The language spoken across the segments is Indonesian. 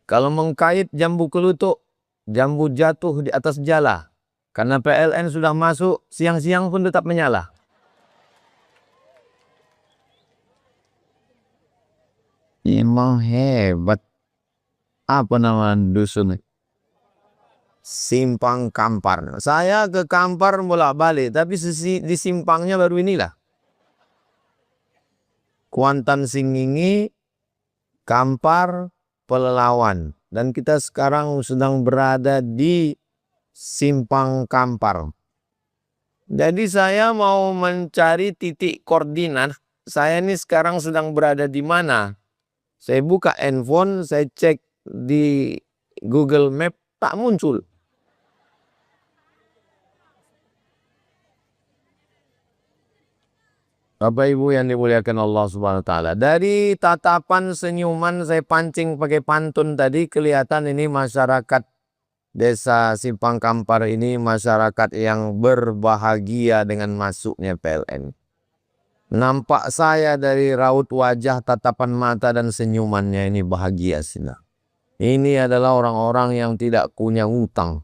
Kalau mengkait jambu kelutuk, jambu jatuh di atas jala. Karena PLN sudah masuk, siang-siang pun tetap menyala. Emang hebat. Apa nama dusun? Simpang Kampar. Saya ke Kampar bolak-balik, tapi di simpangnya baru inilah. Kuantan Singingi, Kampar, Pelelawan. Dan kita sekarang sedang berada di Simpang Kampar. Jadi saya mau mencari titik koordinat. Saya ini sekarang sedang berada di mana? Saya buka handphone, saya cek di Google Map, tak muncul. Bapak Ibu yang dimuliakan Allah Subhanahu wa taala. Dari tatapan senyuman saya pancing pakai pantun tadi, kelihatan ini masyarakat Desa Simpang Kampar ini masyarakat yang berbahagia dengan masuknya PLN. Nampak saya dari raut wajah, tatapan mata dan senyumannya ini bahagia sih. Ini adalah orang-orang yang tidak punya utang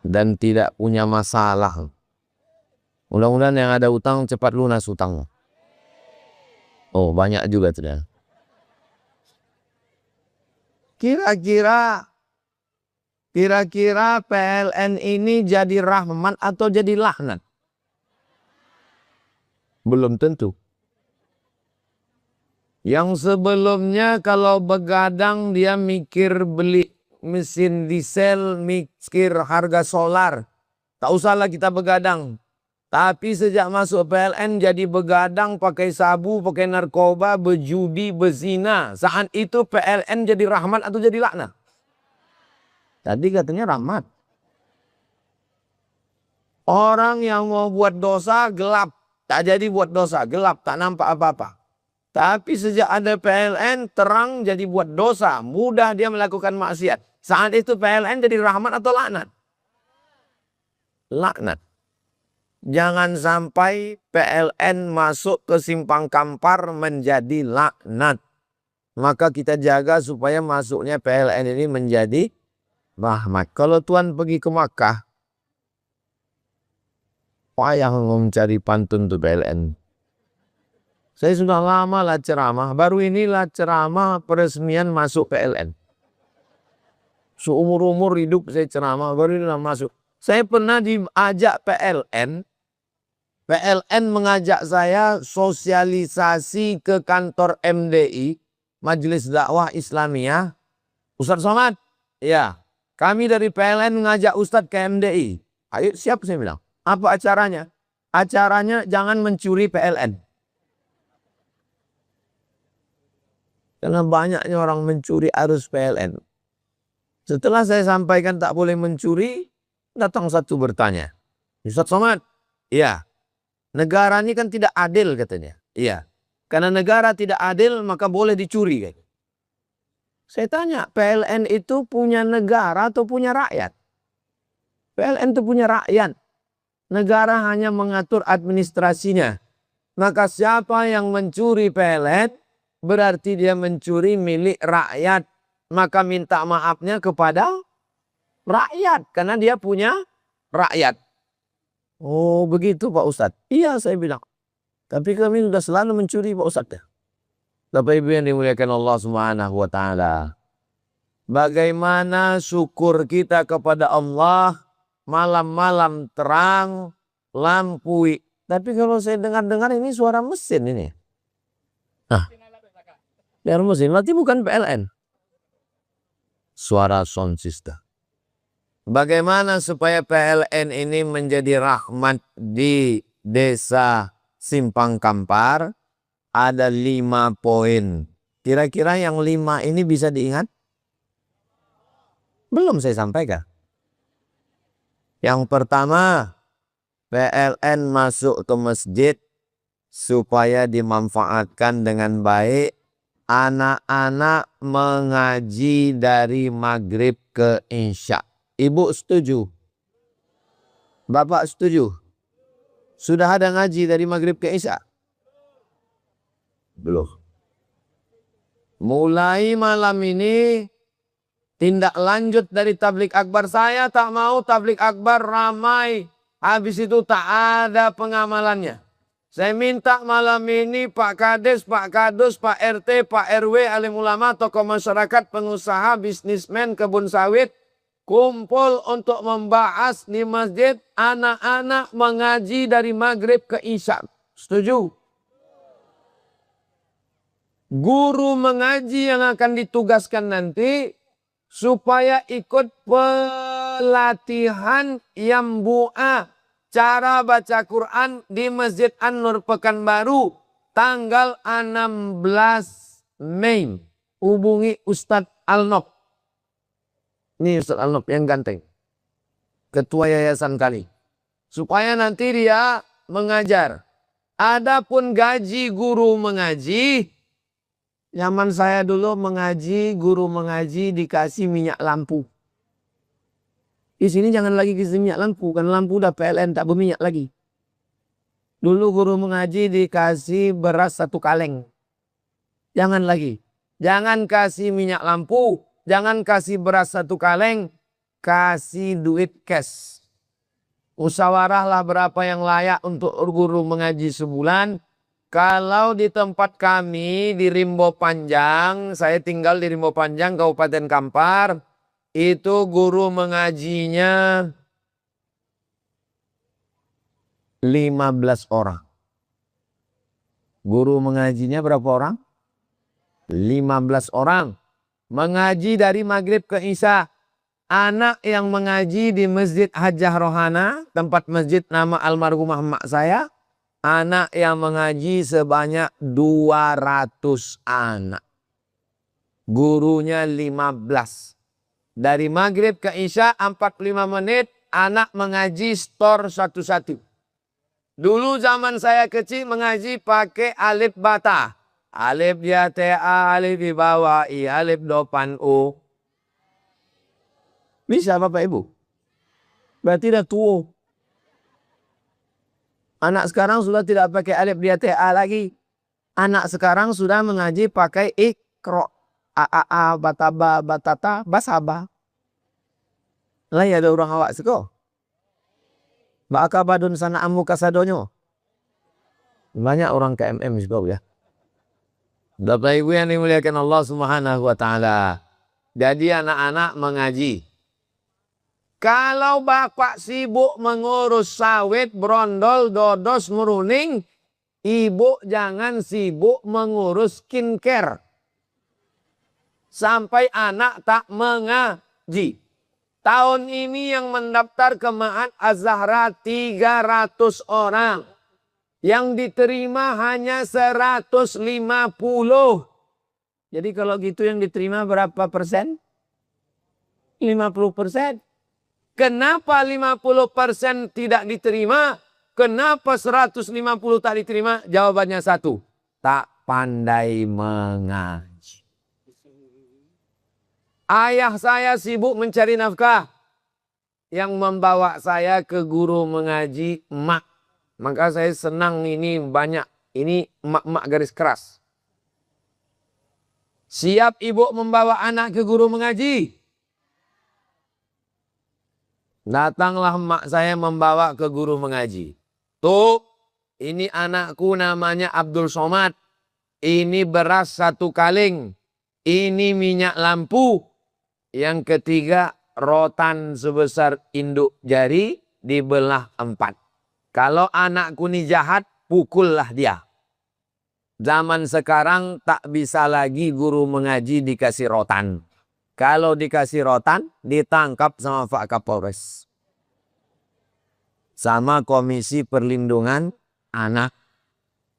dan tidak punya masalah. Mudah-mudahan yang ada utang cepat lunas utangnya. Oh, banyak juga sudah. Kira-kira PLN ini jadi rahmat atau jadi laknat? Belum tentu. Yang sebelumnya kalau begadang dia mikir beli mesin diesel, mikir harga solar. Tak usahlah kita begadang. Tapi sejak masuk PLN jadi begadang, pakai sabu, pakai narkoba, berjudi, berzina. Saat itu PLN jadi rahmat atau jadi laknat? Tadi katanya rahmat. Orang yang mau buat dosa gelap. Tak jadi buat dosa, gelap, tak nampak apa-apa. Tapi sejak ada PLN, terang jadi buat dosa. Mudah dia melakukan maksiat. Saat itu PLN jadi rahmat atau laknat? Laknat. Jangan sampai PLN masuk ke Simpang Kampar menjadi laknat. Maka kita jaga supaya masuknya PLN ini menjadi rahmat. Kalau Tuhan pergi ke Makkah, payah mencari pantun tuh PLN. Saya sudah lama lah ceramah. Baru inilah ceramah peresmian masuk PLN. Seumur-umur hidup saya ceramah, baru inilah masuk. Saya pernah diajak PLN mengajak saya sosialisasi ke kantor MDI, Majelis Dakwah Islamiyah. Ustadz Somad, ya, kami dari PLN mengajak Ustadz ke MDI. Ayo, siap, saya bilang. Apa acaranya? Acaranya jangan mencuri PLN. Karena banyaknya orang mencuri arus PLN. Setelah saya sampaikan tak boleh mencuri, datang satu bertanya. Ustadz Somad, iya. Negara ini kan tidak adil katanya. Iya. Karena negara tidak adil maka boleh dicuri. Saya tanya, PLN itu punya negara atau punya rakyat? PLN itu punya rakyat. Negara hanya mengatur administrasinya. Maka siapa yang mencuri PLN berarti dia mencuri milik rakyat. Maka minta maafnya kepada rakyat. Karena dia punya rakyat. Oh begitu Pak Ustadz. Iya saya bilang. Tapi kami sudah selalu mencuri Pak Ustadz. Bapak Ibu yang dimuliakan Allah Subhanahu wa taala. Bagaimana syukur kita kepada Allah malam-malam terang lampui. Tapi kalau saya dengar-dengar ini suara mesin ini. Nah, suara mesin berarti bukan PLN. Suara sound system. Bagaimana supaya PLN ini menjadi rahmat di Desa Simpang Kampar? Ada 5 poin. Kira-kira yang 5 ini bisa diingat? Belum saya sampaikan. Yang pertama, PLN masuk ke masjid supaya dimanfaatkan dengan baik. Anak-anak mengaji dari maghrib ke isya. Ibu setuju? Bapak setuju? Sudah ada ngaji dari maghrib ke isya? Belum. Mulai malam ini tindak lanjut dari tablik akbar, saya tak mau tablik akbar ramai. Habis itu tak ada pengamalannya. Saya minta malam ini Pak Kades, Pak Kadus, Pak RT, Pak RW, alim ulama, tokoh masyarakat, pengusaha, bisnismen, kebun sawit, kumpul untuk membahas di masjid, anak-anak mengaji dari maghrib ke isya. Setuju? Guru mengaji yang akan ditugaskan nanti supaya ikut pelatihan Yambu'a, cara baca Quran di Masjid An-Nur Pekanbaru tanggal 16 Mei. Hubungi Ustadz Alnop. Ini Ustadz Alnop yang ganteng. Ketua yayasan kali. Supaya nanti dia mengajar. Adapun gaji guru mengaji, zaman saya dulu mengaji, guru mengaji dikasih minyak lampu. Di sini jangan lagi kasih minyak lampu, karena lampu udah PLN tak berminyak lagi. Dulu guru mengaji dikasih beras 1 kaleng. Jangan lagi. Jangan kasih minyak lampu, jangan kasih beras 1 kaleng, kasih duit cash. Musyawarahlah berapa yang layak untuk guru mengaji sebulan. Kalau di tempat kami di Rimbo Panjang, saya tinggal di Rimbo Panjang, Kabupaten Kampar, itu guru mengajinya 15 orang. Guru mengajinya berapa orang? 15 orang. Mengaji dari maghrib ke isya. Anak yang mengaji di Masjid Hajjah Rohana, tempat masjid nama almarhumah emak saya, anak yang mengaji sebanyak 200 anak. Gurunya 15. Dari maghrib ke isya 45 menit anak mengaji store satu-satu. Dulu zaman saya kecil mengaji pakai alif bata. Alif di A, alif di bawah I, alif depan U. Bisa Bapak Ibu? Berarti dah tua. Anak sekarang sudah tidak pakai alif di A lagi. Anak sekarang sudah mengaji pakai ikro. A, bataba, batata, basaba. Lah ya ada orang awak seko. Baka badun sana amu kasadonyo. Banyak orang KMM juga ya. Bapak Ibu yang dimuliakan Allah Subhanahu wa taala. Jadi anak-anak mengaji. Kalau bapak sibuk mengurus sawit, brondol, dodos, meruning, ibu jangan sibuk mengurus skincare. Sampai anak tak mengaji. Tahun ini yang mendaftar ke Ma'had Az-Zahra 300 orang. Yang diterima hanya 150. Jadi kalau gitu yang diterima berapa persen? 50%. Kenapa 50% tidak diterima? Kenapa 150 tak diterima? Jawabannya satu. Tak pandai mengaji. Ayah saya sibuk mencari nafkah. Yang membawa saya ke guru mengaji emak. Maka saya senang ini banyak. Ini emak-emak garis keras. Siap ibu membawa anak ke guru mengaji? Datanglah emak saya membawa ke guru mengaji. Tuh, ini anakku namanya Abdul Somad. Ini beras 1 kaleng. Ini minyak lampu. Yang ketiga, rotan sebesar induk jari dibelah 4. Kalau anakku ini jahat, pukullah dia. Zaman sekarang tak bisa lagi guru mengaji dikasih rotan. Kalau dikasih rotan, ditangkap sama Pak Kapolres. Sama Komisi Perlindungan Anak.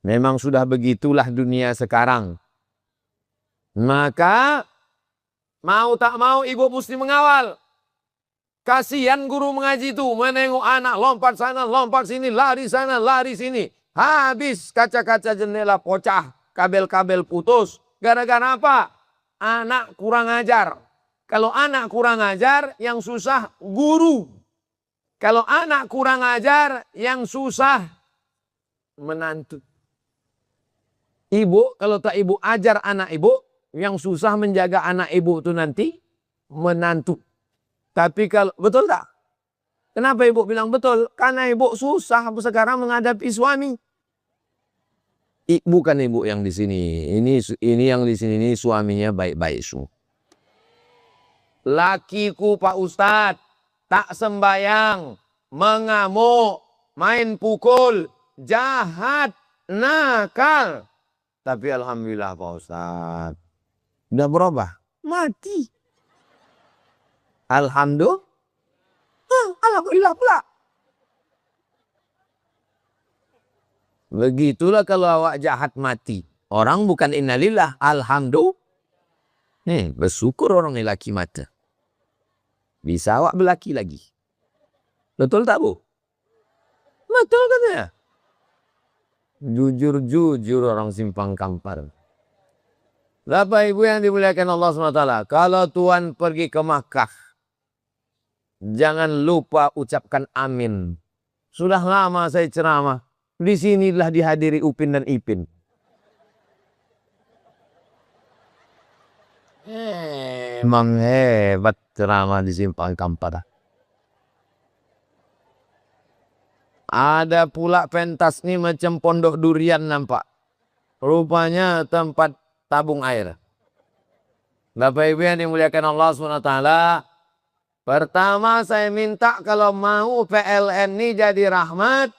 Memang sudah begitulah dunia sekarang. Maka mau tak mau ibu mesti mengawal. Kasihan guru mengaji itu menengok anak lompat sana, lompat sini, lari sana, lari sini. Habis kaca-kaca jendela pecah, kabel-kabel putus. Gara-gara apa? Anak kurang ajar. Kalau anak kurang ajar, yang susah guru. Kalau anak kurang ajar, yang susah menantu. Ibu, kalau tak ibu ajar anak ibu, yang susah menjaga anak ibu itu nanti menantu. Tapi kalau betul tak? Kenapa ibu bilang betul? Karena ibu susah sekarang menghadapi suami. Bukan ibu yang di sini. Ini yang di sini ini suaminya baik-baik semua. Lakiku Pak Ustadz tak sembayang, mengamuk, main pukul, jahat, nakal. Tapi alhamdulillah Pak Ustadz udah berubah, mati. Alhamdulillah pula. Begitulah kalau awak jahat mati. Orang bukan innalillah, alhamdulillah. Bersyukur orang ini laki mata. Bisa awak berlaki lagi. Betul tak Bu? Betul katanya. Jujur-jujur orang simpang kampar. Bapak Ibu yang dimuliakan Allah SWT. Kalau Tuhan pergi ke Makkah, jangan lupa ucapkan amin. Sudah lama saya ceramah. Di sinilah dihadiri Upin dan Ipin. Emang hebat ceramah di simpang kampar. Ada pula pentas nih macam pondok durian nampak. Rupanya tempat tabung air. Bapak Ibu yang dimuliakan Allah SWT. Pertama saya minta kalau mau PLN ini jadi rahmat,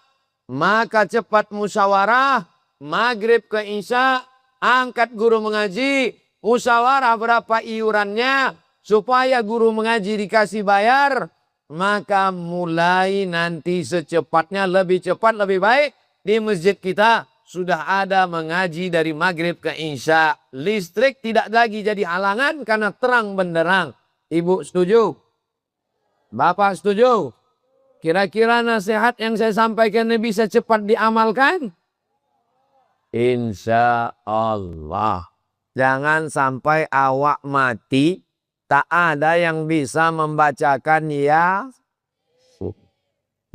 maka cepat musyawarah, maghrib ke isya, angkat guru mengaji, musyawarah berapa iurannya, supaya guru mengaji dikasih bayar, maka mulai nanti secepatnya, lebih cepat, lebih baik, di masjid kita sudah ada mengaji dari maghrib ke isya. Listrik tidak lagi jadi halangan karena terang benderang. Ibu setuju? Bapak setuju? Kira-kira nasihat yang saya sampaikan ini bisa cepat diamalkan? Insya Allah. Jangan sampai awak mati, tak ada yang bisa membacakan ya.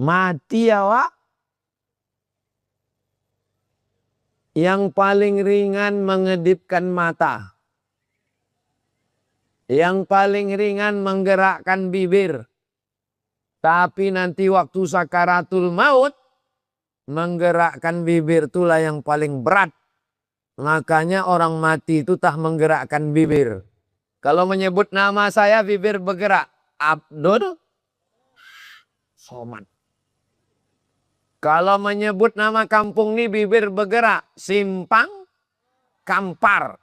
Mati awak. Yang paling ringan mengedipkan mata. Yang paling ringan menggerakkan bibir. Tapi nanti waktu sakaratul maut, menggerakkan bibir itulah yang paling berat. Makanya orang mati itu tak menggerakkan bibir. Kalau menyebut nama saya bibir bergerak. Abdul Somad. Kalau menyebut nama kampung ini bibir bergerak. Simpang Kampar.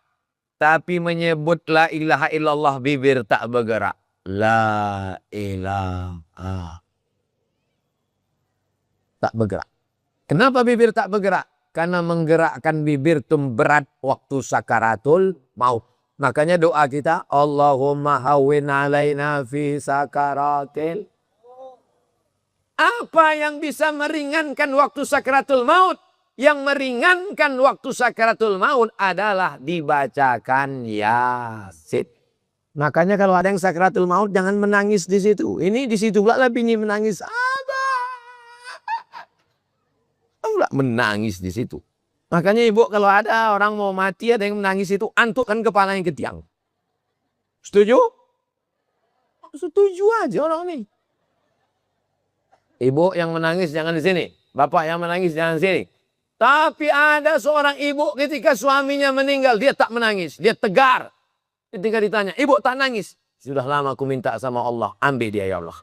Tapi menyebut la ilaha illallah bibir tak bergerak. La ilaha. Tak bergerak. Kenapa bibir tak bergerak? Karena menggerakkan bibir itu berat waktu sakaratul maut. Makanya doa kita, Allahumma hawwin alaina fi sakaratil. Apa yang bisa meringankan waktu sakaratul maut? Yang meringankan waktu sakaratul maut adalah dibacakan Yasin. Makanya kalau ada yang sakaratul maut jangan menangis di situ. Ini di situ pula bini menangis. Pula menangis di situ. Makanya ibu kalau ada orang mau mati ada yang menangis itu antukkan kepalanya ke tiang. Setuju? Setuju aja orang ini. Ibu yang menangis jangan di sini. Bapak yang menangis jangan di sini. Tapi ada seorang ibu ketika suaminya meninggal. Dia tak menangis. Dia tegar. Ketika ditanya. Ibu tak nangis. Sudah lama aku minta sama Allah. Ambil dia ya Allah.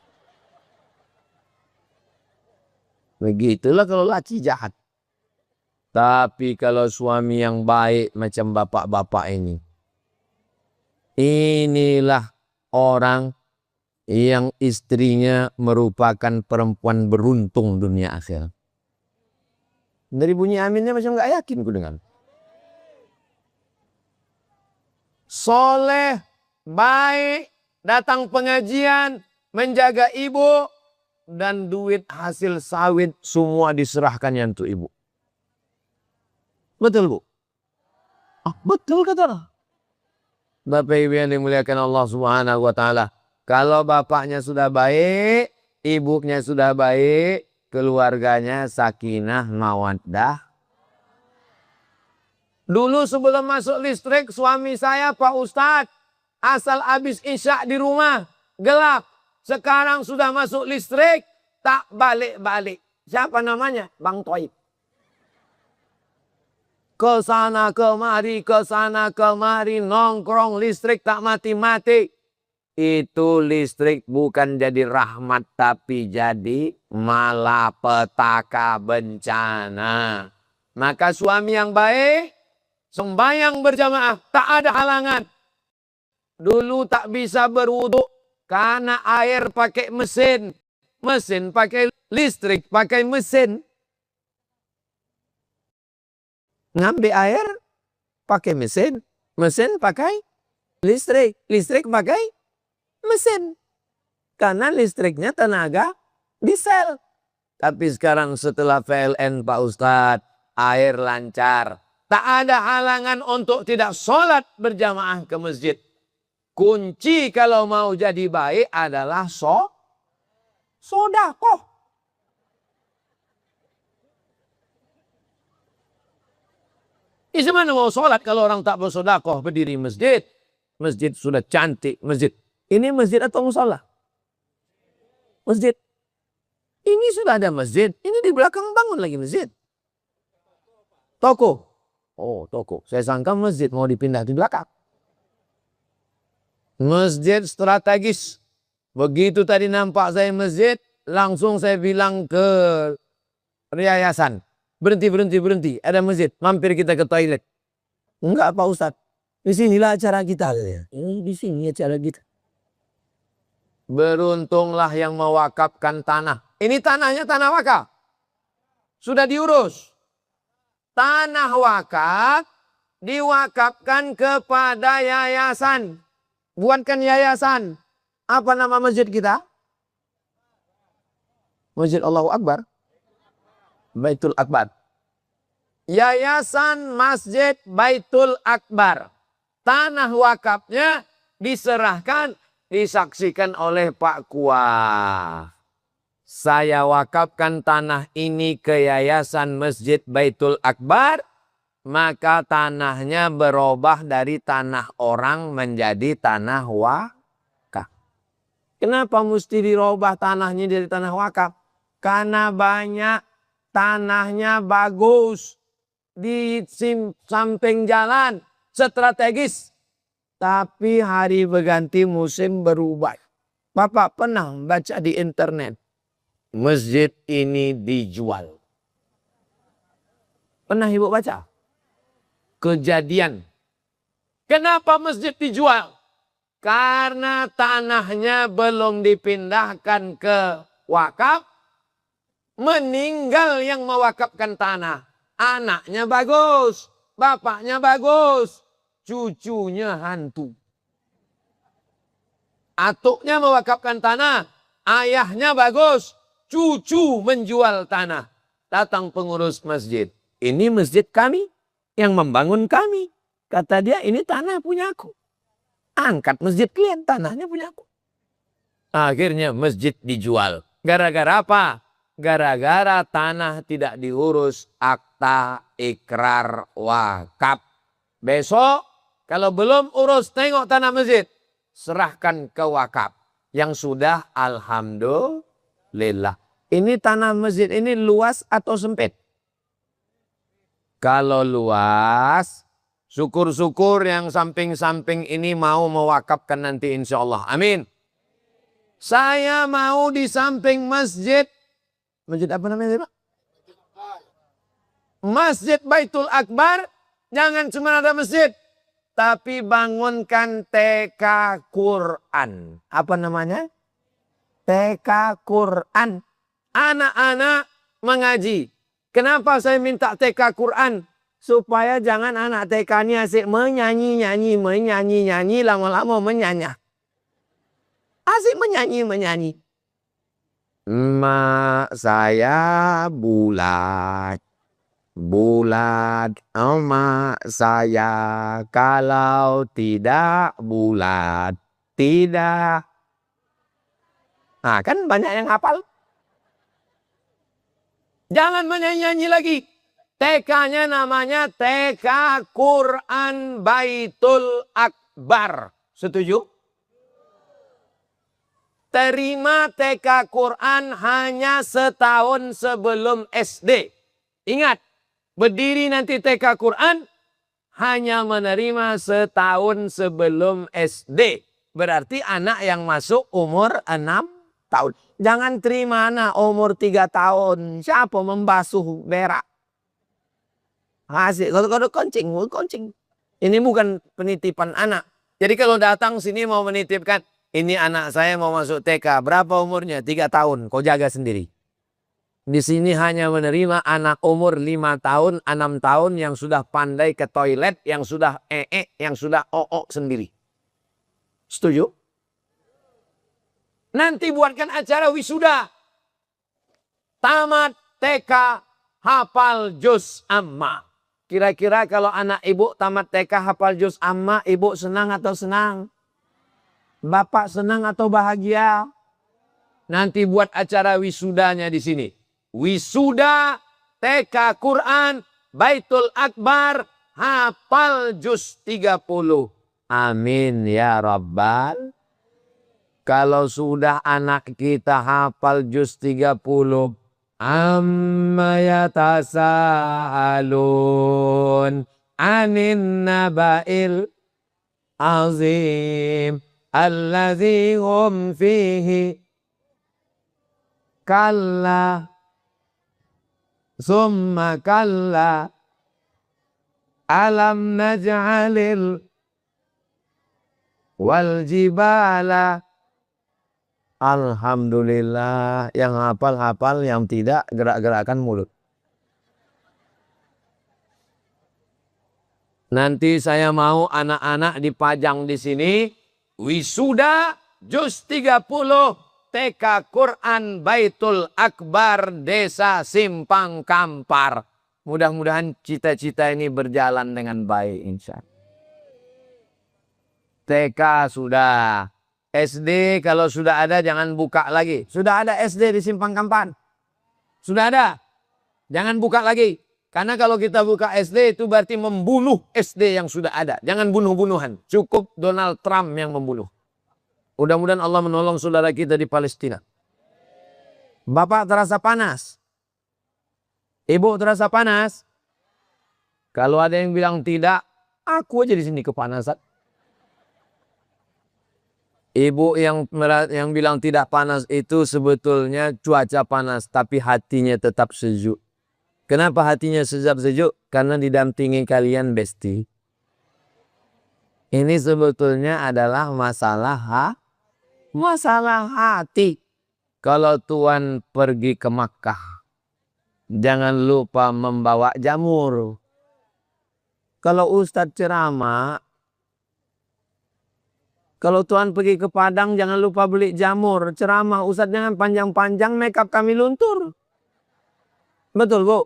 Begitulah kalau laki jahat. Tapi kalau suami yang baik macam bapak-bapak ini. Inilah orang yang istrinya merupakan perempuan beruntung dunia akhirat. Dari bunyi aminnya macam nggak yakin ku dengar. Soleh, baik, datang pengajian, menjaga ibu, dan duit hasil sawit semua diserahkannya untuk ibu. Betul Bu? Betul kata. Bapak Ibu yang dimuliakan Allah Subhanahu wa taala. Kalau bapaknya sudah baik, ibunya sudah baik, keluarganya sakinah mawaddah. Dulu sebelum masuk listrik, suami saya Pak Ustadz, asal habis isya di rumah, gelap. Sekarang sudah masuk listrik, tak balik-balik. Siapa namanya? Bang Toib. Ke sana kemari, nongkrong listrik tak mati-mati. Itu listrik bukan jadi rahmat, tapi jadi malapetaka bencana. Maka suami yang baik, sembahyang berjamaah, tak ada halangan. Dulu tak bisa berwudu karena air pakai mesin. Mesin pakai listrik, pakai mesin. Ngambil air pakai mesin. Mesin pakai listrik. Listrik pakai mesin. Karena listriknya tenaga diesel. Tapi sekarang setelah PLN Pak Ustadz, air lancar. Tak ada halangan untuk tidak sholat berjamaah ke masjid. Kunci kalau mau jadi baik adalah sodakoh. Mana mau sholat kalau orang tak bersodakoh berdiri masjid. Masjid sudah cantik masjid. Ini masjid atau musola? Masjid. Ini sudah ada masjid. Ini di belakang bangun lagi masjid. Toko. Oh, toko. Saya sangka masjid mau dipindah di belakang. Masjid strategis. Begitu tadi nampak saya masjid, langsung saya bilang ke yayasan. Berhenti. Ada masjid. Mampir kita ke toilet. Enggak Pak Ustadz. Di sinilah acara kita. Di sini acara kita. Beruntunglah yang mewakafkan tanah. Ini tanahnya tanah wakaf. Sudah diurus. Tanah wakaf diwakafkan kepada yayasan. Buatkan yayasan. Apa nama masjid kita? Masjid Allahu Akbar. Baitul Akbar. Yayasan Masjid Baitul Akbar. Tanah wakafnya diserahkan, disaksikan oleh Pak Kuah. Saya wakafkan tanah ini ke Yayasan Masjid Baitul Akbar. Maka tanahnya berubah dari tanah orang menjadi tanah wakaf. Kenapa mesti dirubah tanahnya dari tanah wakaf? Karena banyak tanahnya bagus. Di samping jalan. Strategis. Tapi hari berganti musim berubah. Bapak pernah baca di internet. Masjid ini dijual. Pernah ibu baca? Kejadian. Kenapa masjid dijual? Karena tanahnya belum dipindahkan ke wakaf. Meninggal yang mewakafkan tanah. Anaknya bagus. Bapaknya bagus. Cucunya hantu. Atuknya mewakafkan tanah. Ayahnya bagus. Cucu menjual tanah. Datang pengurus masjid. Ini masjid kami. Yang membangun kami. Kata dia ini tanah punya aku. Angkat masjid kalian. Tanahnya punya aku. Akhirnya masjid dijual. Gara-gara apa? Gara-gara tanah tidak diurus akta ikrar wakaf. Besok kalau belum urus tengok tanah masjid. Serahkan ke wakaf. Yang sudah alhamdulillah. Ini tanah masjid ini luas atau sempit? Kalau luas, syukur-syukur yang samping-samping ini mau mewakafkan nanti insya Allah. Amin. Saya mau di samping masjid. Masjid apa namanya Pak? Masjid Baitul Akbar. Jangan cuma ada masjid. Tapi bangunkan TK Quran. Apa namanya? TK Quran. Anak-anak mengaji. Kenapa saya minta TK Quran? Supaya jangan anak TK-nya asik menyanyi-nyanyi, lama-lama menyanyi. Asik menyanyi. Mak saya bulat. Bulat emak saya. Kalau tidak bulat. Tidak. Nah kan banyak yang hafal. Jangan menyanyi lagi. TK-nya namanya TK Quran Baitul Akbar. Setuju? Terima TK Quran hanya setahun sebelum SD. Ingat, berdiri nanti TK Quran hanya menerima setahun sebelum SD. Berarti anak yang masuk umur 6 tahun. Jangan terima anak umur 3 tahun. Siapa membasuh berak? Asik, kalau koncing. Ini bukan penitipan anak. Jadi kalau datang sini mau menitipkan, ini anak saya mau masuk TK. Berapa umurnya? 3 tahun. Kau jaga sendiri. Di sini hanya menerima anak umur 5 tahun, 6 tahun yang sudah pandai ke toilet, yang sudah yang sudah sendiri. Setuju? Nanti buatkan acara wisuda. Tamat TK, hafal juz amma. Kira-kira kalau anak ibu tamat TK hafal juz amma, ibu senang atau senang? Bapak senang atau bahagia? Nanti buat acara wisudanya di sini. Wisuda TK Quran Baitul Akbar hafal juz 30. Amin ya Rabbal. Kalau sudah anak kita hafal juz 30, amma yatasaalun anin naba'il azim allazi hum fihi kalla summa kalla alam naj'alil wal jibala. Alhamdulillah, yang hafal-hafal, yang tidak gerak-gerakkan mulut. Nanti saya mau anak-anak dipajang di sini. Wisuda juz 30 TK Quran Baitul Akbar Desa Simpang Kampar. Mudah-mudahan cita-cita ini berjalan dengan baik insya Allah. TK sudah. SD kalau sudah ada jangan buka lagi. Sudah ada SD di Simpang Kampar? Sudah ada? Jangan buka lagi. Karena kalau kita buka SD itu berarti membunuh SD yang sudah ada. Jangan bunuh-bunuhan. Cukup Donald Trump yang membunuh. Mudah-mudahan Allah menolong saudara kita di Palestina. Bapak terasa panas? Ibu terasa panas? Kalau ada yang bilang tidak, aku aja di sini kepanasan. Ibu yang bilang tidak panas itu sebetulnya cuaca panas, tapi hatinya tetap sejuk. Kenapa hatinya sejuk? Karena didampingi kalian besti. Ini sebetulnya adalah masalah hati. Kalau Tuhan pergi ke Makkah, jangan lupa membawa jamur. Kalau Ustadz ceramah, kalau Tuhan pergi ke Padang, jangan lupa beli jamur. Ceramah, Ustadz jangan panjang-panjang, makeup kami luntur. Betul, Bu?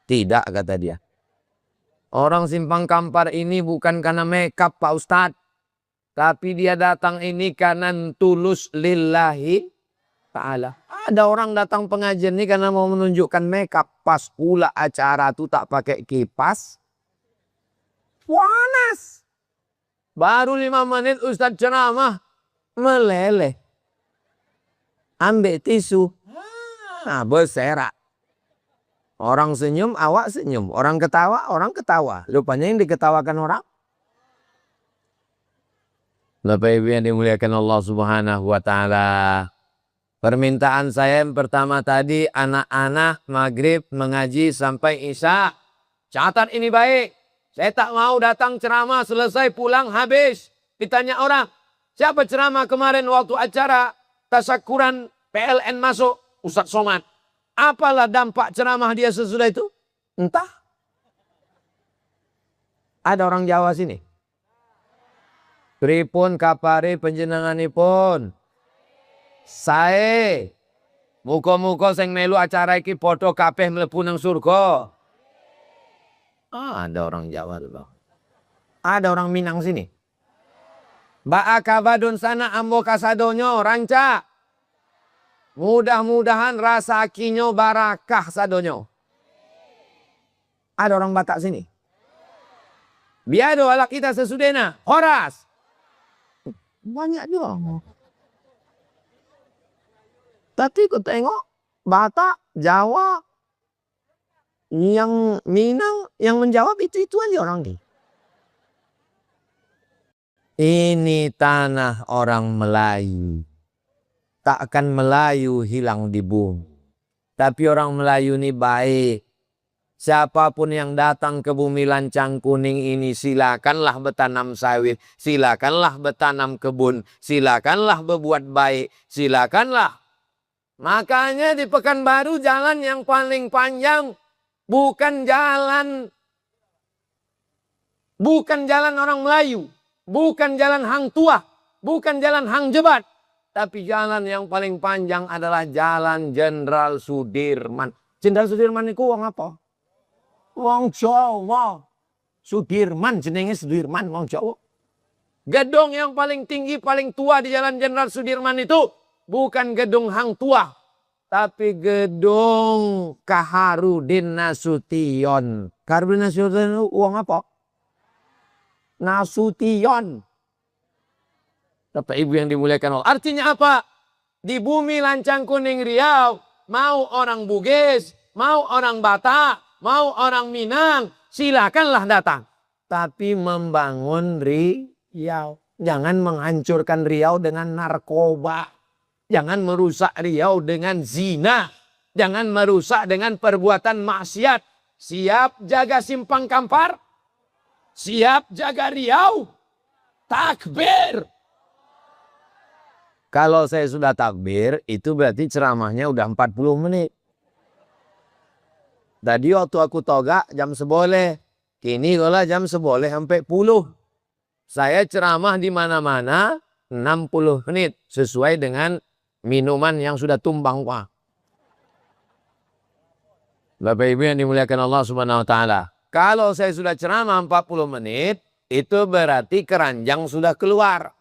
Tidak, kata dia. Orang Simpang Kampar ini bukan karena makeup, Pak Ustadz. Tapi dia datang ini karena tulus lillahi ta'ala. Ada orang datang pengajian ini karena mau menunjukkan makeup. Pas pula acara itu tak pakai kipas. Panas. Baru 5 menit Ustadz ceramah, meleleh. Ambil tisu, berserak. Orang senyum, awak senyum. Orang ketawa, Lupanya yang diketawakan orang. Bapak Ibu yang dimuliakan Allah Subhanahu wa Ta'ala. Permintaan saya yang pertama tadi, anak-anak maghrib mengaji sampai isya. Catat ini baik. Saya tak mau datang ceramah selesai pulang habis. Ditanya orang, siapa ceramah kemarin waktu acara tasyakuran PLN masuk? Ustadz Somad. Apalah dampak ceramah dia sesudah itu? Entah. Ada orang Jawa sini. Pripun kapare panjenenganipun? Sae. Muga-muga sing melu acara iki padha kabeh mlebu nang surga. Ada orang Jawa tuh, Bang. Ada orang Minang sini. Ba'a kabadun sana ambo kasadonyo ranca. Mudah-mudahan rasa kinyo barakah sadonyo. Ada orang Batak sini? Biado ala kita sesudena. Horas. Banyak juga. Tapi kau tengok Batak, Jawa, yang Minang, yang menjawab itu aja orang ini. Ini tanah orang Melayu. Tak akan Melayu hilang di bumi. Tapi orang Melayu ini baik. Siapapun yang datang ke bumi Lancang Kuning ini, silakanlah bertanam sawit, silakanlah bertanam kebun, silakanlah berbuat baik, silakanlah. Makanya di Pekanbaru jalan yang paling panjang bukan jalan orang Melayu, bukan jalan Hang Tuah, bukan jalan Hang Jebat, tapi jalan yang paling panjang adalah jalan Jenderal Sudirman. Jenderal Sudirman itu wong apa? Wong Jawa. Sudirman jenenge Sudirman wong Jawa. Gedung yang paling tinggi, paling tua di jalan Jenderal Sudirman itu bukan gedung Hang Tuah, tapi gedung Kaharudin Nasution. Kaharudin Nasution itu uang apa? Nasution. Bapak Ibu yang dimuliakan Allah. Artinya apa? Di bumi Lancang Kuning Riau, mau orang Bugis, mau orang Batak, mau orang Minang, silakanlah datang. Tapi membangun Riau. Jangan menghancurkan Riau dengan narkoba. Jangan merusak Riau dengan zina. Jangan merusak dengan perbuatan maksiat. Siap jaga Simpang Kampar? Siap jaga Riau? Takbir! Kalau saya sudah takbir, itu berarti ceramahnya udah 40 menit. Tadi waktu aku togak jam 11. Kini kalau jam 11 sampai 10. Saya ceramah di mana-mana 60 menit. Sesuai dengan minuman yang sudah tumbang, Pak. Bapak Ibu yang dimuliakan Allah Subhanahu wa taala. Kalau saya sudah ceramah 40 menit, itu berarti keranjang sudah keluar.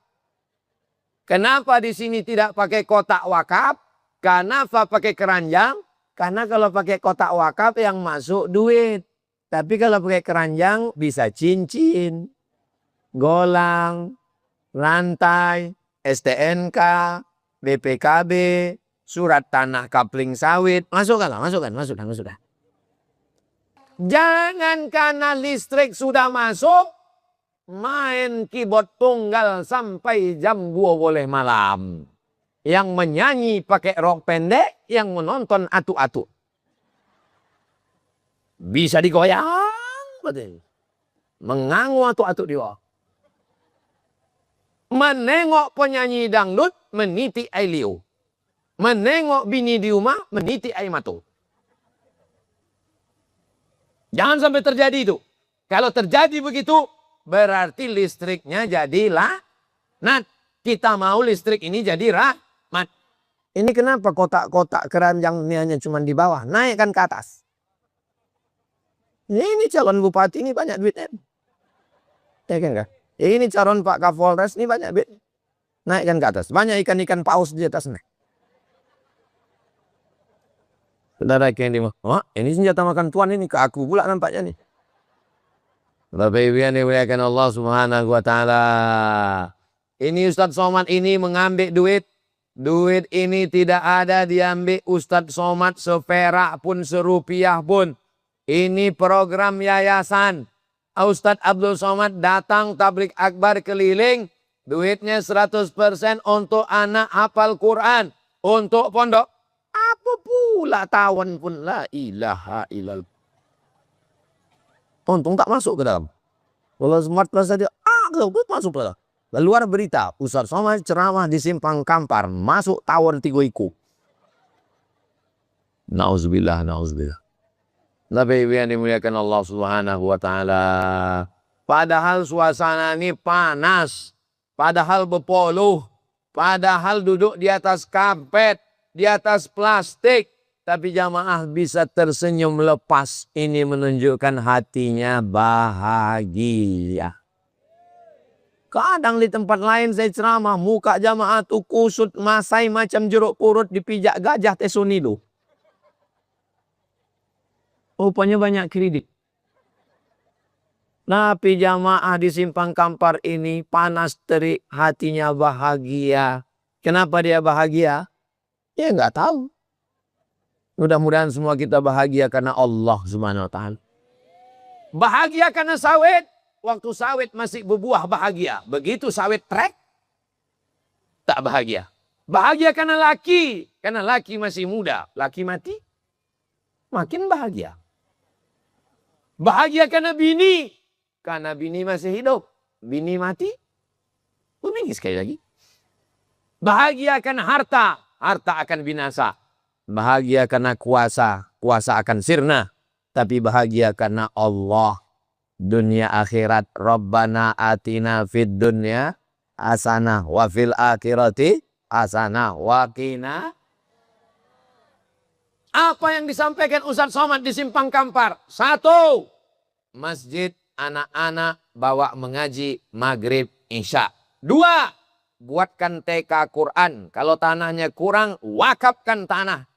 Kenapa di sini tidak pakai kotak wakaf? Kenapa pakai keranjang? Karena kalau pakai kotak wakaf yang masuk duit. Tapi kalau pakai keranjang bisa cincin, golang, rantai, STNK, BPKB, surat tanah kapling sawit. Masukkan. Jangan karena listrik sudah masuk, main keyboard tunggal sampai jam 12 malam. Yang menyanyi pakai rok pendek, yang menonton atu-atu. Bisa digoyang, betul. Mengangu atu-atu di bawah. Menengok penyanyi dangdut, meniti air liu. Menengok bini di rumah, meniti air mata. Jangan sampai terjadi itu. Kalau terjadi begitu, berarti listriknya jadilah. Nah, kita mau listrik ini jadi rahmat. Ini kenapa kotak-kotak keranjang ini hanya cuma di bawah? Naikkan ke atas. Ini calon bupati ini banyak duitnya. Ya kan enggak? Ini calon Pak Kapolres ini banyak duit. Naikkan ke atas. Banyak ikan-ikan paus di atasnya. Saudara yang dimulai, ini senjata makan tuan ini ke aku pula nampaknya nih. Bapak Ibu yang dimuliakan Allah Subhanahu wa taala. Ini Ustadz Somad ini mengambil duit. Duit ini tidak ada diambil Ustadz Somad seperak pun, serupiah pun. Ini program yayasan. Ustadz Abdul Somad datang tablik akbar keliling. Duitnya 100% untuk anak hafal Quran. Untuk pondok. Apa pula tawan pun la ilaha illallah. Untung tak masuk ke dalam. Kalau smart plus tadi, masuk ke dalam. Luar berita, Ustadz Somad ceramah di Simpang Kampar, masuk tawon 3 iku. Nauzubillah. Nabi yang dimuliakan Allah Subhanahu wa taala. Padahal suasana ini panas, padahal berpoluh, padahal duduk di atas karpet, di atas plastik, tapi jamaah bisa tersenyum lepas. Ini menunjukkan hatinya bahagia. Kadang di tempat lain saya ceramah, muka jamaah tuh kusut, masai macam jeruk purut dipijak gajah tesunilu. Rupanya banyak kredit. Napi jamaah di Simpang Kampar ini panas terik, hatinya bahagia. Kenapa dia bahagia? Ya nggak tahu. Mudah-mudahan semua kita bahagia karena Allah Subhanahu wa Ta'ala. Bahagia karena sawit. Waktu sawit masih berbuah bahagia. Begitu sawit trek, tak bahagia. Bahagia karena laki. Karena laki masih muda. Laki mati, makin bahagia. Bahagia karena bini. Karena bini masih hidup. Bini mati, bini sekali lagi. Bahagia karena harta. Harta akan binasa. Bahagia karena kuasa. Kuasa akan sirna. Tapi bahagia karena Allah. Dunia akhirat. Rabbana atina fid dunya hasanah wa fil akhirati hasanah wa qina. Apa yang disampaikan Ustaz Somad di Simpang Kampar? 1. Masjid anak-anak bawa mengaji maghrib isya. 2. Buatkan TK Quran. Kalau tanahnya kurang, wakafkan tanah.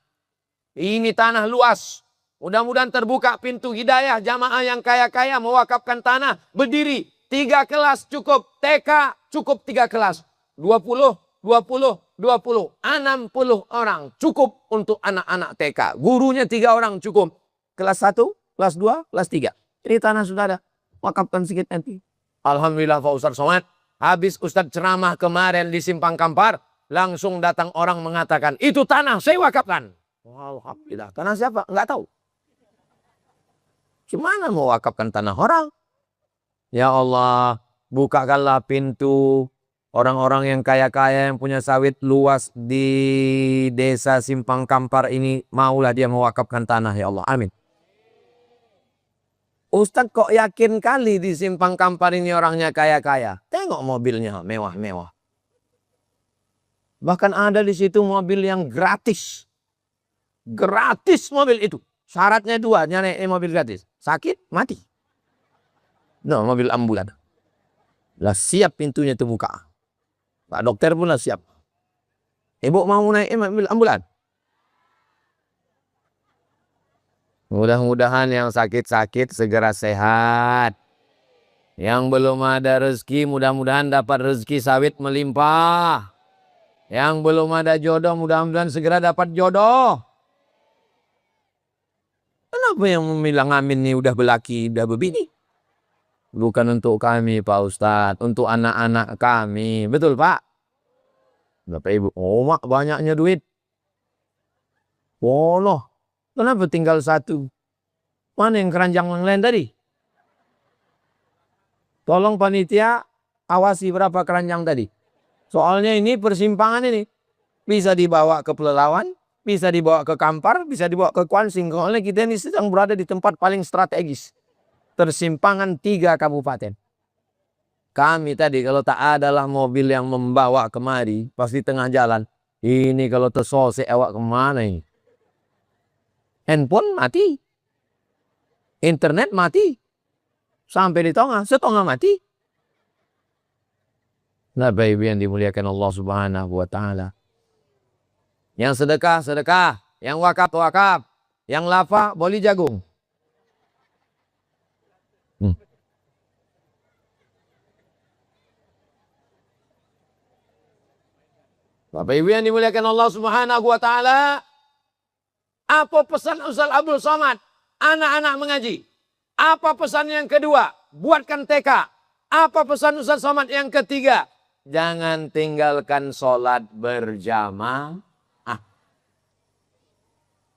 Ini tanah luas. Mudah-mudahan terbuka pintu hidayah. Jamaah yang kaya-kaya mewakafkan tanah. Berdiri. 3 kelas cukup. TK cukup 3 kelas. 20, 20, 20. 60 orang cukup untuk anak-anak TK. Gurunya 3 orang cukup. Kelas 1, kelas 2, kelas 3. Ini tanah sudah ada. Wakafkan sedikit nanti. Alhamdulillah Pak Ustaz Somad. Habis Ustaz ceramah kemarin di Simpang Kampar. Langsung datang orang mengatakan, itu tanah saya wakafkan. Alhamdulillah. Tanah siapa? Enggak tahu. Gimana mau wakafkan tanah orang? Ya Allah, bukakanlah pintu. Orang-orang yang kaya-kaya yang punya sawit luas di desa Simpang Kampar ini. Maulah dia mewakafkan tanah ya Allah. Amin. Ustadz kok yakin kali di Simpang Kampar ini orangnya kaya-kaya. Tengok mobilnya mewah-mewah. Bahkan ada di situ mobil yang gratis. Gratis mobil itu. Syaratnya 2, nyari mobil gratis. Sakit, mati. No, mobil ambulan. Lah siap pintunya terbuka. Pak dokter pun lah siap. Ibu mau naik mobil ambulan? Mudah-mudahan yang sakit-sakit segera sehat. Yang belum ada rezeki, mudah-mudahan dapat rezeki sawit melimpah. Yang belum ada jodoh, mudah-mudahan segera dapat jodoh. Kenapa yang bilang amin ini udah belaki, udah bebini? Bukan untuk kami Pak Ustadz, untuk anak-anak kami. Betul Pak? Bapak Ibu, oh mak banyaknya duit. Woloh, kenapa tinggal 1? Mana yang keranjang yang lain tadi? Tolong panitia awasi berapa keranjang tadi. Soalnya ini persimpangan ini. Bisa dibawa ke Pelelawan, bisa dibawa ke Kampar, bisa dibawa ke Kuansing. Soalnya kita ini sedang berada di tempat paling strategis. Tersimpangan 3 kabupaten. Kami tadi kalau tak adalah mobil yang membawa kemari, pasti tengah jalan. Ini kalau tersosek awak kemana ini? Handphone mati. Internet mati. Sampai di tengah, setengah mati. Nah, Bapak Ibu yang dimuliakan Allah Subhanahu wa Ta'ala. Yang sedekah, sedekah. Yang wakaf, wakaf. Yang lafa, boli jagung. Bapak Ibu yang dimuliakan Allah Subhanahu wa Ta'ala. Apa pesan Ustaz Abdul Somad? Anak-anak mengaji. Apa pesan yang kedua? Buatkan TK. Apa pesan Ustaz Somad yang ketiga? Jangan tinggalkan sholat berjamaah.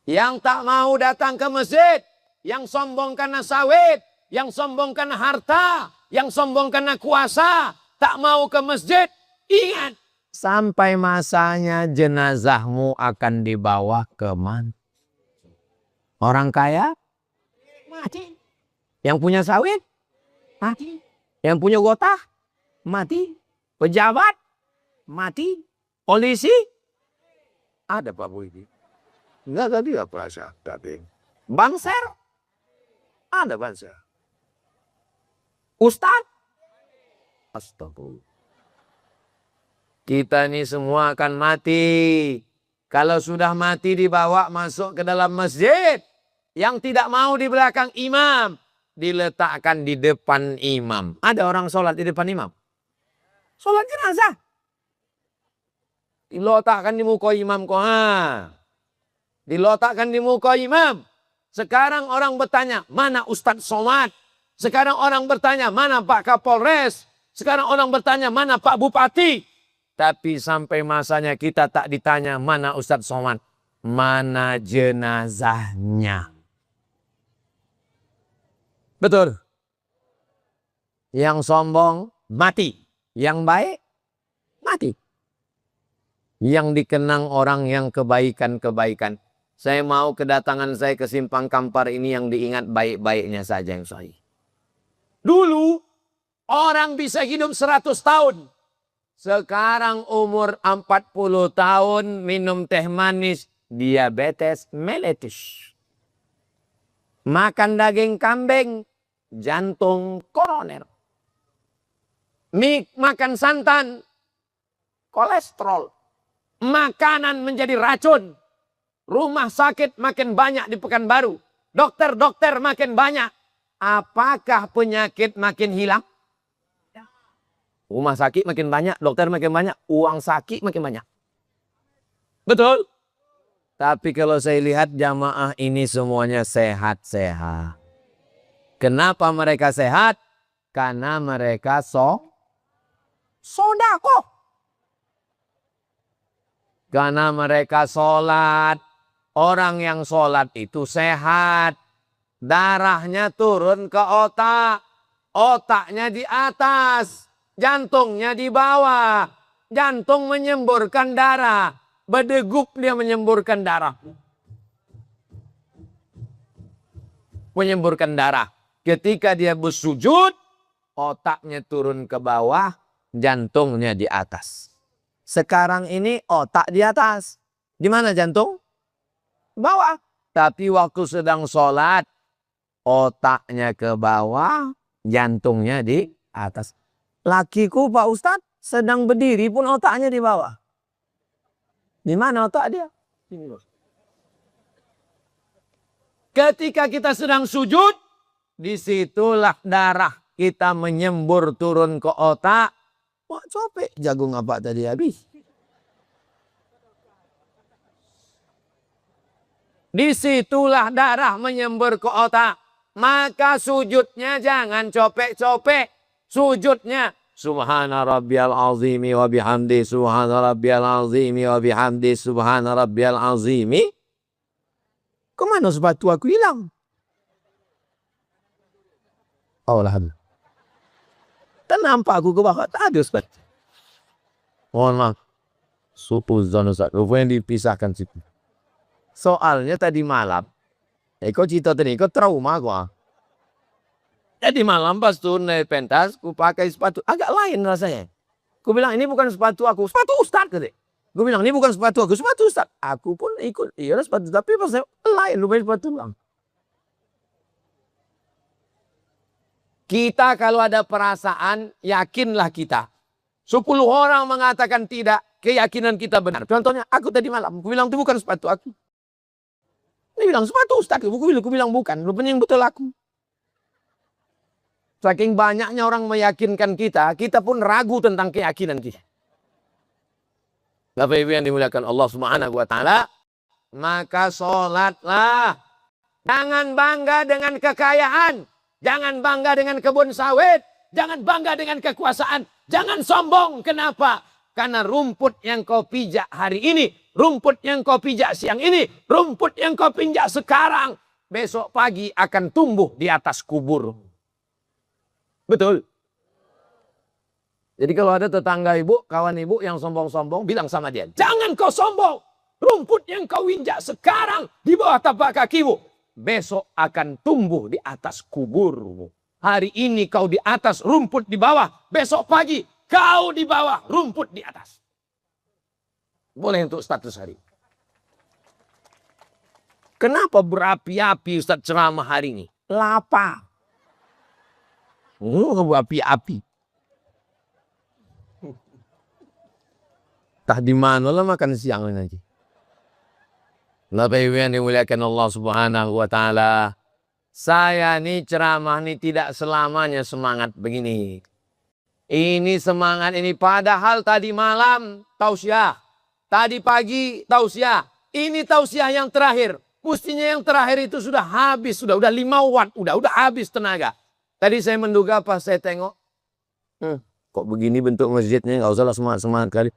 Yang tak mau datang ke masjid, yang sombong karena sawit, yang sombong karena harta, yang sombong karena kuasa, tak mau ke masjid, ingat. Sampai masanya jenazahmu akan dibawa ke mana? Orang kaya? Mati. Yang punya sawit? Mati. Yang punya gotah? Mati. Pejabat? Mati. Polisi? Ada Pak Budi. Enggak tadi apa tadi? Banser? Ada banser. Ustadz? Astagfirullah. Kita ini semua akan mati. Kalau sudah mati dibawa masuk ke dalam masjid. Yang tidak mau di belakang imam. diletakkan di depan imam. Ada orang sholat di depan imam? Sholat jenazah. Diletakkan di muka imam kok. Diletakkan di muka imam. Sekarang orang bertanya, mana Ustadz Somad? Sekarang orang bertanya, mana Pak Kapolres? Sekarang orang bertanya, mana Pak Bupati? Tapi sampai masanya kita tak ditanya, mana Ustadz Somad? Mana jenazahnya? Betul. Yang sombong, mati. Yang baik, mati. Yang dikenang orang yang kebaikan-kebaikan. Saya mau kedatangan saya ke Simpang Kampar ini yang diingat baik-baiknya saja yang sahih. Dulu orang bisa hidup 100 tahun. Sekarang umur 40 tahun minum teh manis, diabetes mellitus. Makan daging kambing, jantung koroner. Makan santan, kolesterol. Makanan menjadi racun. Rumah sakit makin banyak di Pekanbaru. Dokter-dokter makin banyak. Apakah penyakit makin hilang? Rumah sakit makin banyak, dokter makin banyak, uang sakit makin banyak. Betul? Tapi kalau saya lihat jamaah ini semuanya sehat-sehat. Kenapa mereka sehat? Karena mereka sodako. Karena mereka sholat. Orang yang sholat itu sehat. Darahnya turun ke otak. Otaknya di atas. Jantungnya di bawah. Jantung menyemburkan darah. Berdegup dia menyemburkan darah. Menyemburkan darah. Ketika dia bersujud, otaknya turun ke bawah, jantungnya di atas. Sekarang ini otak di atas. Di mana jantung? Bawah. Tapi waktu sedang sholat, otaknya ke bawah, jantungnya di atas. Lakiku Pak Ustadz sedang berdiri pun otaknya di bawah. Di mana otak dia? Ketika kita sedang sujud, disitulah darah kita menyembur turun ke otak. Wah, copek jagung apa tadi habis. Disitulah darah menyembur ke otak. Maka sujudnya jangan copek-copek. Sujudnya Subhana rabbiyal azimi wa bihamdi, subhana rabbiyal azimi wa bihamdi, subhana rabbiyal azimi. Kemana sepatu aku hilang? Oh lah. Tak nampak aku ke bawah. Tak ada sepatu. Mohon maaf. Supuzon Ustaz. Rupanya dipisahkan situ. Soalnya tadi malam. Kau cerita tadi. Kau trauma gua. Jadi malam pas turun dari pentas. Ku pakai sepatu. Agak lain rasanya. Ku bilang ini bukan sepatu aku. Sepatu Ustaz. Ku bilang ini bukan sepatu aku. Sepatu Ustaz. Aku pun ikut. Iya sepatu. Tapi pas saya lain. Rupanya sepatu bang. Kita kalau ada perasaan, yakinlah kita. 10 orang mengatakan tidak, keyakinan kita benar. Contohnya, aku tadi malam, aku bilang itu bukan sepatu aku. Dia bilang sepatu Ustaz, aku bilang bukan, rupanya yang betul aku. Saking banyaknya orang meyakinkan kita, kita pun ragu tentang keyakinan kita. Bapak Ibu yang dimuliakan Allah Subhanahu wa taala, maka sholatlah. Jangan bangga dengan kekayaan. Jangan bangga dengan kebun sawit. Jangan bangga dengan kekuasaan. Jangan sombong. Kenapa? Karena rumput yang kau pijak hari ini. Rumput yang kau pijak siang ini. Rumput yang kau pijak sekarang. Besok pagi akan tumbuh di atas kubur. Betul. Jadi kalau ada tetangga ibu, kawan ibu yang sombong-sombong, bilang sama dia. Jangan kau sombong. Rumput yang kau injak sekarang di bawah tapak kakimu. Besok akan tumbuh di atas kuburmu. Hari ini kau di atas, rumput di bawah. Besok pagi kau di bawah, rumput di atas. Boleh untuk status hari. Kenapa berapi-api Ustaz ceramah hari ini? Lapar. Berapi-api. Tah di mana lah makan siang nanti. Bapak Ibu yang dimuliakan Allah Subhanahu wa taala, Saya nih ceramah nih tidak selamanya semangat begini. Ini semangat ini. Padahal tadi malam tausiah. Tadi pagi tausiah. Ini tausiah yang terakhir. Mestinya yang terakhir itu sudah habis. Sudah 5 watt. Udah habis tenaga. Tadi saya menduga pas saya tengok. Kok begini bentuk masjidnya. Gak usah lah semangat-semangat kali.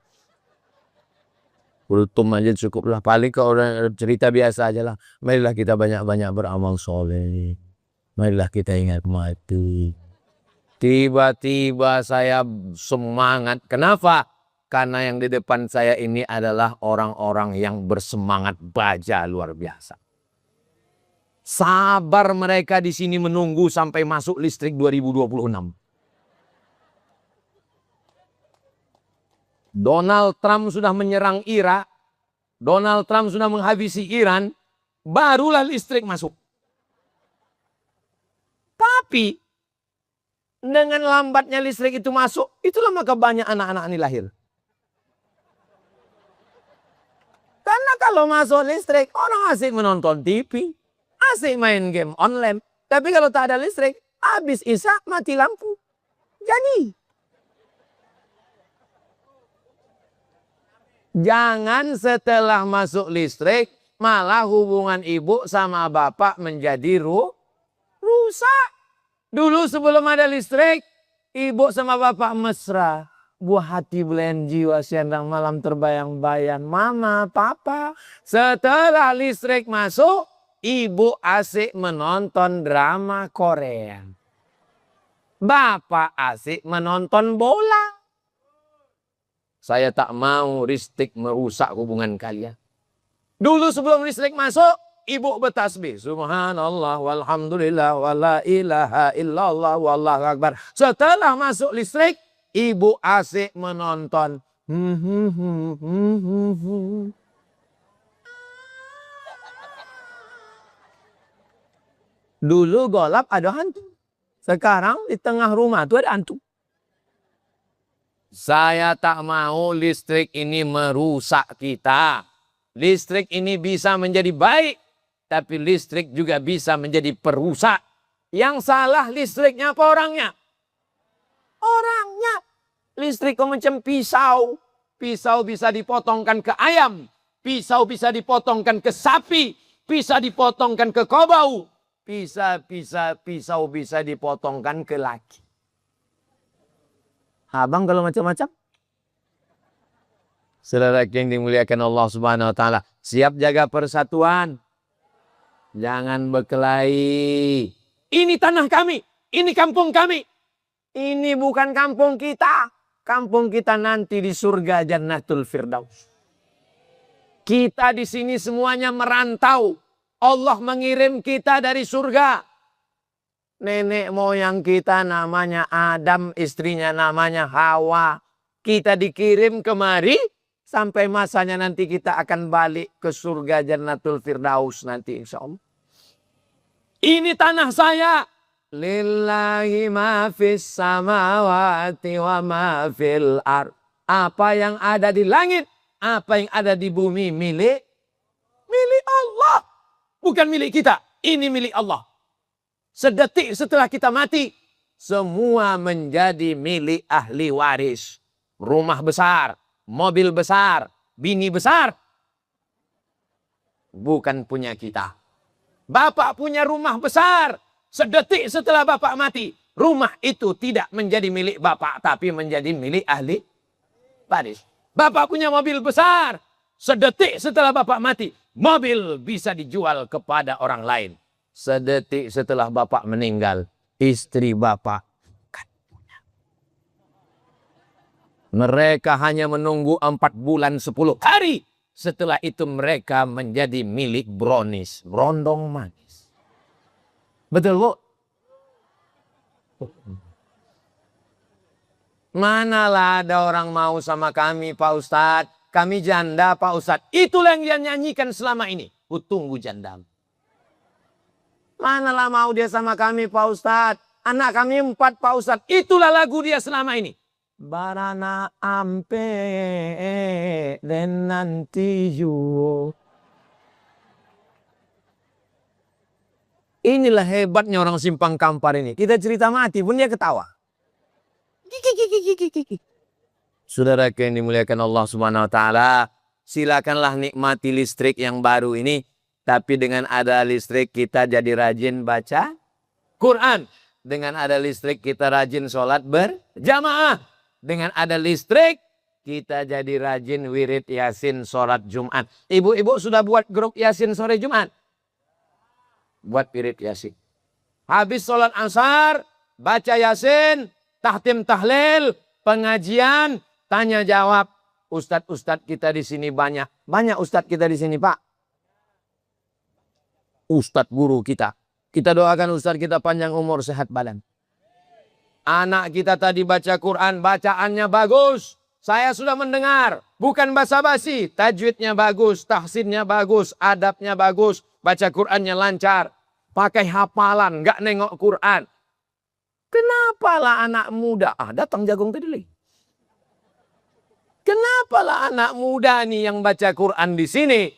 Kultum aja cukup lah. Paling kalau orang cerita biasa aja lah. Marilah kita banyak-banyak beramal soleh. Marilah kita ingat mati. Tiba-tiba saya semangat. Kenapa? Karena yang di depan saya ini adalah orang-orang yang bersemangat baja luar biasa. Sabar mereka di sini menunggu sampai masuk listrik 2026. Donald Trump sudah menyerang Irak, Donald Trump sudah menghabisi Iran, barulah listrik masuk. Tapi dengan lambatnya listrik itu masuk, itulah maka banyak anak-anak ini lahir. Karena kalau masuk listrik, orang asik menonton TV, asik main game online. Tapi kalau tak ada listrik, habis isya mati lampu. Jadi jangan setelah masuk listrik, malah hubungan ibu sama bapak menjadi rusak. Dulu sebelum ada listrik, ibu sama bapak mesra. Buah hati belayan jiwa siang malam terbayang-bayang. Mama, papa. Setelah listrik masuk, ibu asik menonton drama Korea. Bapak asik menonton bola. Saya tak mau listrik merusak hubungan kalian. Dulu sebelum listrik masuk, ibu bertasbih. Subhanallah walhamdulillah wala ilaha illallah wallahu akbar. Setelah masuk listrik, ibu asik menonton. Dulu golap ada hantu. Sekarang di tengah rumah itu ada hantu. Saya tak mau listrik ini merusak kita. Listrik ini bisa menjadi baik, tapi listrik juga bisa menjadi perusak. Yang salah listriknya apa orangnya? Orangnya. Listrik macam pisau. Pisau bisa dipotongkan ke ayam. Pisau bisa dipotongkan ke sapi. Bisa dipotongkan ke kobau. Pisau bisa dipotongkan ke laki. Abang kalau macam-macam. Saudara yang dimuliakan Allah Subhanahu wa taala, siap jaga persatuan. Jangan berkelahi. Ini tanah kami, ini kampung kami. Ini bukan kampung kita. Kampung kita nanti di surga Jannatul Firdaus. Kita di sini semuanya merantau. Allah mengirim kita dari surga. Nenek moyang kita namanya Adam, istrinya namanya Hawa. Kita dikirim kemari, sampai masanya nanti kita akan balik ke surga Jannatul Firdaus nanti insya Allah. Ini tanah saya. Lillahi ma fis samawati wa ma fil ard. Apa yang ada di langit, apa yang ada di bumi milik Allah. Bukan milik kita, ini milik Allah. Sedetik setelah kita mati, semua menjadi milik ahli waris. Rumah besar, mobil besar, bini besar. Bukan punya kita. Bapak punya rumah besar. Sedetik setelah bapak mati, rumah itu tidak menjadi milik bapak, tapi menjadi milik ahli waris. Bapak punya mobil besar. Sedetik setelah bapak mati, mobil bisa dijual kepada orang lain. Sedetik setelah bapak meninggal, istri bapak kan punya. Mereka hanya menunggu 4 bulan 10 hari. Setelah itu mereka menjadi milik brownies, brondong manis. Betul, Bu? Manalah ada orang mau sama kami, Pak Ustadz. Kami janda, Pak Ustadz. Itulah yang dia nyanyikan selama ini. Ku tunggu janda. Manalah mau dia sama kami, Pak Ustadz. Anak kami 4, Pak Ustadz. Itulah lagu dia selama ini. Barana ampe dan nanti you. Inilah hebatnya orang simpang kampar ini. Kita cerita mati pun dia ketawa. Saudara yang dimuliakan Allah Subhanahu wa taala, silakanlah nikmati listrik yang baru ini, tapi dengan ada listrik kita jadi rajin baca Quran. Dengan ada listrik kita rajin sholat berjamaah. Dengan ada listrik kita jadi rajin wirid Yasin sholat Jumat. Ibu-ibu sudah buat grup Yasin sore Jumat? Buat wirid Yasin. Habis sholat asar, baca Yasin, tahtim tahlil, pengajian, tanya jawab. Ustadz-ustadz kita di sini banyak. Banyak ustadz kita di sini, Pak. Ustadz guru kita. Kita doakan ustadz kita panjang umur, sehat badan. Anak kita tadi baca Quran, bacaannya bagus. Saya sudah mendengar. Bukan basa-basi. Tajwidnya bagus, tahsinnya bagus, adabnya bagus. Baca Qurannya lancar. Pakai hafalan, nggak nengok Quran. Kenapa lah anak muda? Datang jagung tadi lagi. Kenapa lah anak muda nih yang baca Quran di sini?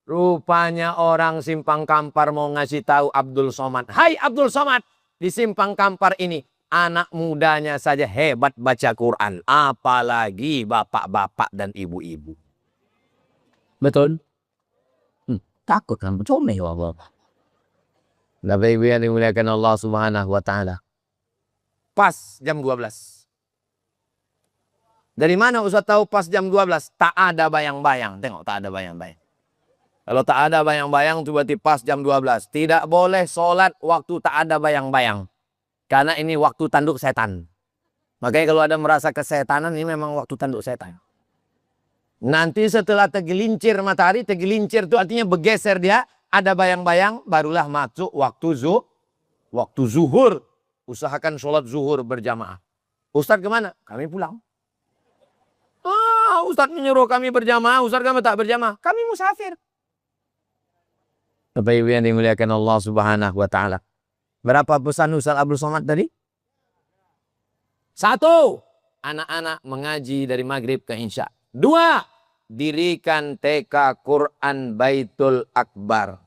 Rupanya orang simpang kampar mau ngasih tahu Abdul Somad. Hai Abdul Somad, di simpang kampar ini anak mudanya saja hebat baca Quran. Apalagi bapak-bapak dan ibu-ibu. Betul? Takut kan? Comel bapak. Bapak ibu yang dimuliakan Allah Subhanahu wa taala. Pas jam 12. Dari mana Ustaz tahu pas jam 12? Tak ada bayang-bayang. Tengok, tak ada bayang-bayang. Kalau tak ada bayang-bayang, tiba-tiba pas jam 12. Tidak boleh sholat waktu tak ada bayang-bayang. Karena ini waktu tanduk setan. Makanya kalau ada merasa kesetanan, ini memang waktu tanduk setan. Nanti setelah tergelincir matahari, tergelincir itu artinya bergeser dia. Ada bayang-bayang, barulah masuk waktu zuhur. Usahakan sholat zuhur berjamaah. Ustadz kemana? Kami pulang. Ustadz menyuruh kami berjamaah, Ustadz kami tak berjamaah. Kami musafir. Bapak Ibu yang dimuliakan Allah Subhanahu wa taala. Berapa pesan Ustadz Abdul Somad tadi? 1. Anak-anak mengaji dari maghrib ke isya. 2. Dirikan TK Quran Baitul Akbar.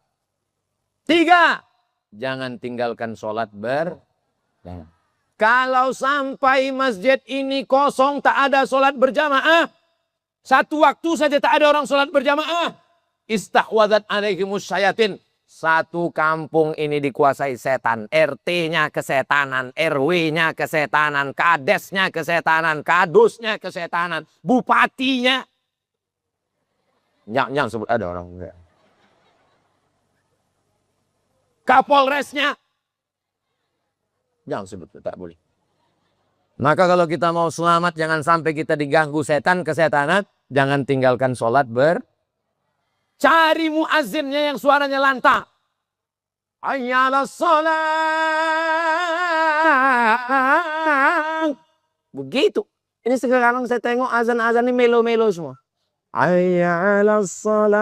3. Jangan tinggalkan sholat berjamaah. Kalau sampai masjid ini kosong, tak ada sholat berjamaah. Satu waktu saja tak ada orang sholat berjamaah. Istahwadat alaihimus syayatin. Satu kampung ini dikuasai setan. RT-nya kesetanan, RW-nya kesetanan, kadesnya kesetanan, kadusnya kesetanan, bupatinya. Jangan sebut ada orang enggak. Kapolresnya. Jangan sebut, tak boleh. Maka kalau kita mau selamat, jangan sampai kita diganggu setan, kesetanan. Jangan tinggalkan sholat Cari muazzinnya yang suaranya lantang. Ayyalas sholat. Begitu. Ini sekarang saya tengok azan-azan ini melo-melo semua. Ayyalas sholat.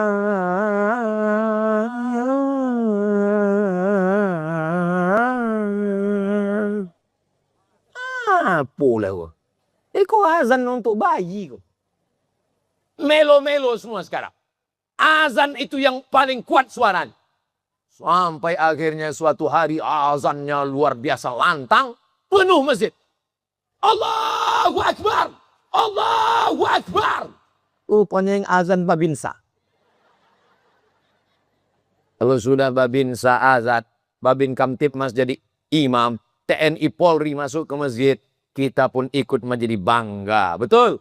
Apa lah? Kok azan untuk bayi kok? Melo-melo semua sekarang. Azan itu yang paling kuat suaranya. Sampai akhirnya suatu hari azannya luar biasa lantang. Penuh masjid. Allahu Akbar. Allahu Akbar. Rupanya yang azan babinsa. Kalau sudah babinsa azan, babin kamtipmas jadi imam, TNI Polri masuk ke masjid, kita pun ikut menjadi bangga. Betul?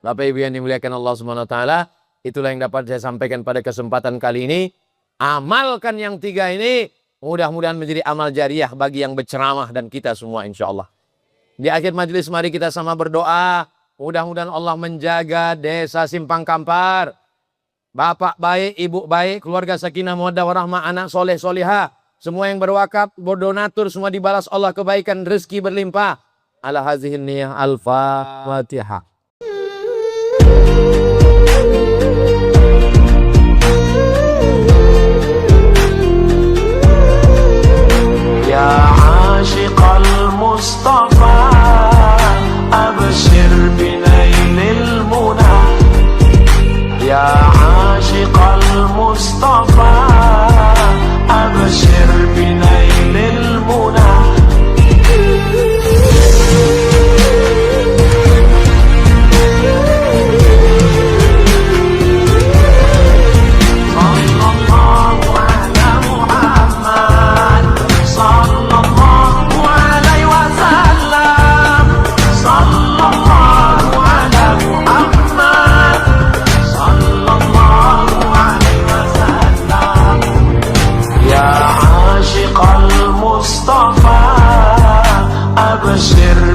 Bapak Ibu yang dimuliakan Allah Subhanahu wa taala, itulah yang dapat saya sampaikan pada kesempatan kali ini. Amalkan yang 3 ini, mudah-mudahan menjadi amal jariah bagi yang berceramah dan kita semua insyaallah. Di akhir majelis mari kita sama berdoa, mudah-mudahan Allah menjaga desa Simpang Kampar. Bapak baik, ibu baik, keluarga sakinah mawaddah warahmah, anak soleh solihah. Semua yang berwakaf, berdonatur, semua dibalas Allah kebaikan, rezeki berlimpah. Ala hazihin niyah al-Fatihah. يا عاشق المصطفى أبشر بنيل المنى يا عاشق المصطفى أبشر المصطفى أبشر